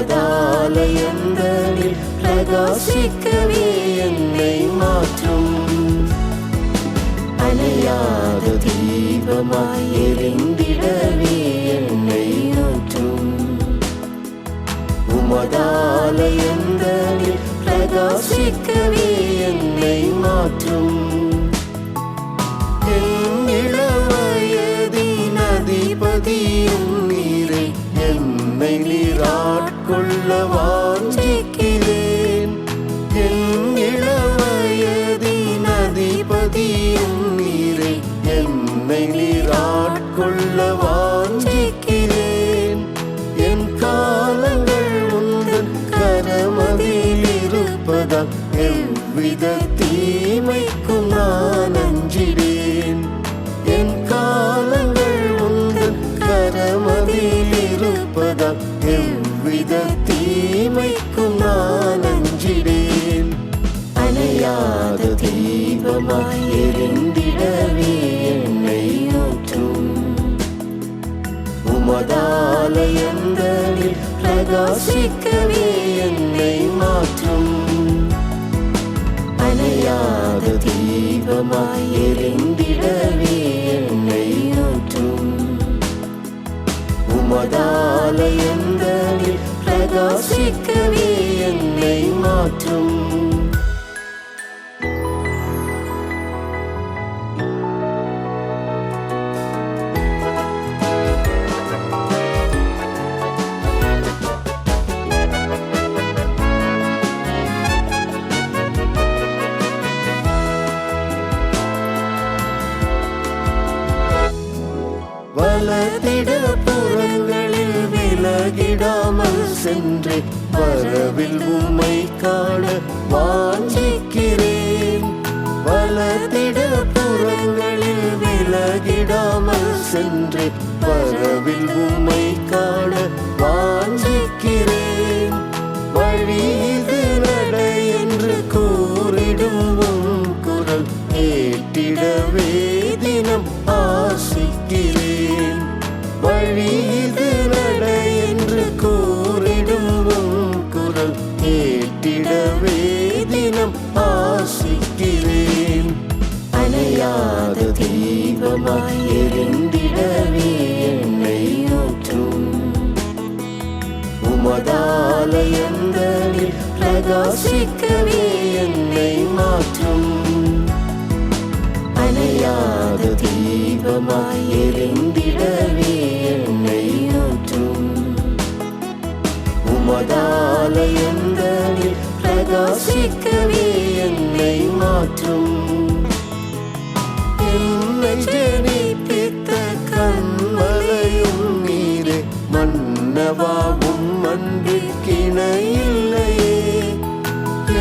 உமதாலயங்களில் பிரகாசிக்கவே என்னை மாற்றும். அணையாத தீபமாய் எரிந்திடவே என்னை ஊற்றும். உமதாலயங்களில் பிரகாசிக்கவே என்னை மாற்றும். என் இளவயதின் அதிபதியும் நீரே, என்னை நீராட்கொள்ள வாஞ்சிக்கிறேன். என் இளவயதின் அதிபதியும் நீரே, என்னை நீராட்கொள்ள வாஞ்சிக்கிறேன். என் காலங்கள் உந்தன் கரமதில் இருப்பதால் எவ்வித தீமைக்கும் நான் அஞ்சிடேன். என் காலங்கள் உந்தன் கரமதில் இருப்பதால் எவ்வித தீமைக்கும் நான் அஞ்சிடேன். அணையாத தீபமாய் எரிந்திடவே என்னை ஊற்றும். உமதாலயங்களில் பிரகாசிக்கவே என்னை மாற்றும். அணையாத தீபமாய் எரிந்திடவே என்னை ஊற்றும். உமதாலயங்களில் பிரகாசிக்கவே என்னை மாற்றும். வலதிட புறங்களில் விலகிடாமல் சென்று வரவில் உம்மை காண வாஞ்சிக்கிறேன். வலதிட புறங்களில் விலகிடாமல் சென்று வரவில் உம்மை காண வாஞ்சிக்கிறேன். வழிது நடை என்று கூறிடும் உம் குரல் கேட்டிடவே தினம் ஆசிக்கிறேன். வழிது நடை என்று கூறிடும் உம் குரல் கேட்டிடவே தினம் ஆசிக்கிறேன். அணையாத தீபமாய் எரிந்திடவே என்னை ஊற்றும். உமதாலயங்களில் பிரகாசிக்கவே என்னை மாற்றும். அணையாத தீபமாய் எரிந்திடவே என்னை ஊற்றும். உமதாலயங்களில் பிரகாசிக்கவே என்னை மாற்றும். என்னை ஜனிப்பித்த கண்மலையும் நீரே, மன்னவாவும் அன்பிற்கிணையில்லையே.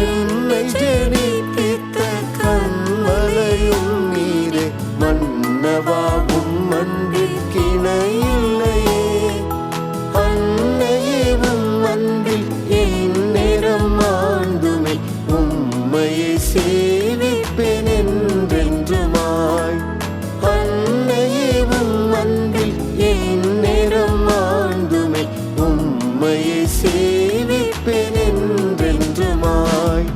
என்னை ஜனிப்பித்த கண்மலையும் நீரே, மன்னவாவும் அன்பிற்கிணையில்லையே. அன்னையேவும் அன்பில் என் நேரம் ஆண்டுமே, உம்மையை சேவிப்பேன் என்றென்றுமாய். அன்னையேவும் அன்பில் என் நேரம் ஆண்டுமே, உம்மையை சேவிப்பேன் என்றென்றுமாய்.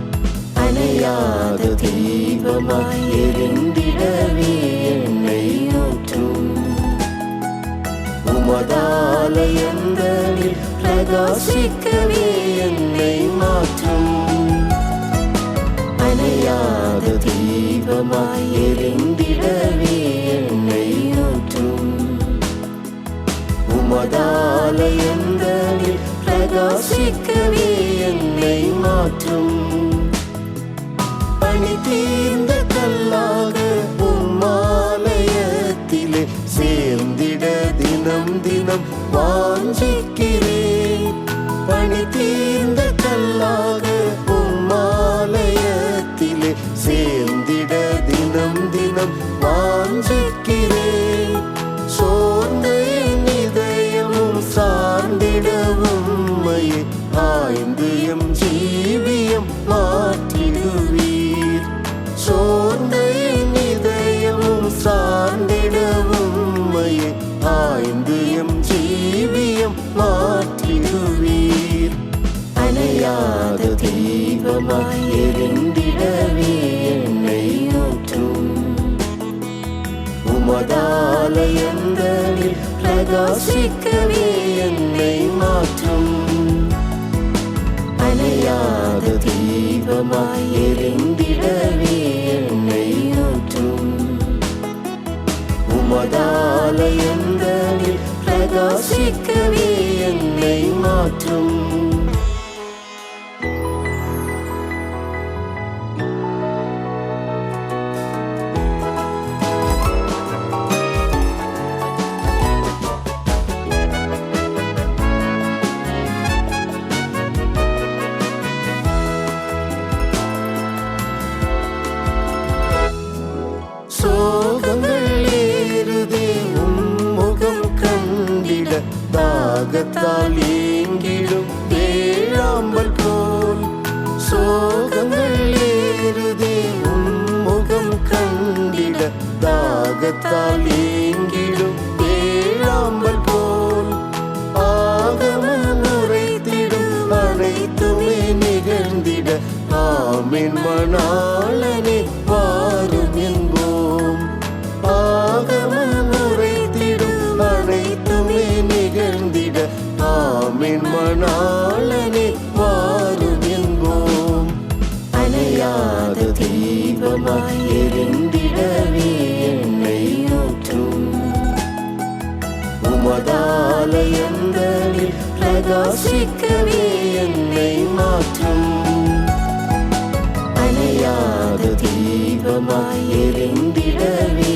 அணையாத தீபமாய் எரிந்திடவே என்னை ஊற்றும். உமதாலயங்களில் பிரகாசிக்கவே என்னை மாற்றும். அணையாத தீபமாய் எரிந்திடவே என்னை ஊற்றும். உமதாலயங்களில் பிரகாசிக்கவே என்னை மாற்றும். பணி தீர்ந்த கல்லாக உம்மாலயத்திலே சேர்ந்திட தினம் தினம் வாஞ்சிக்கிறேன். பணி தீர்ந்த கல்லாக உம்மாலயத்திலே சேர்ந்திட தினம் தினம் வாஞ்சிக்கிறேன். சோர்ந்த என் இதயமும் சார்ந்திடவும் உம்மையே ஆய்ந்து எம் ஜீவியம் மாற்றிடுவீர். சோர்ந்த என் இதயமும் சார்ந்திடவும் உம்மையே ஆய்ந்து எம் ஜீவியம் மாற்றிடுவீர். தீபமாய் எரிந்திடவே என்னை ஊற்றும். உமதாலயங்களில் பிரகாசிக்கவே என்னை மாற்றும். அணையாத தீபமாய் எரிந்திடவே என்னை ஊற்றும். உமதாலயங்களில் பிரகாசிக்கவே என்னை மாற்றும். சோகங்கள் ஏறுதே உம்முகம் கண்டிட, தாகத்தால் ஏங்கிடும் ஏழாம்பல் போல். சோகங்கள் ஏறுதே உம்முகம் கண்டிட, தாகத்தால் ஏங்கிடும் ஏழாம்பல் போல். ஆகமம் உரைத்திடும் அனைத்துமே நிகழ்ந்திட, ஆமென் மணாளனே வாரும் என்போம். ஆகமம் உரைத்திடும் அனைத்துமே நிகழ்ந்திட, ஆமென் மணாளனே வாரும் என்போம். அணையாத தீபமாய் எரிந்திடவே என்னை ஊற்றும். உமதாலயங்களில் பிரகாசிக்கவே என்னை மாற்றும். அணையாத தீபமாய் எரிந்திடவே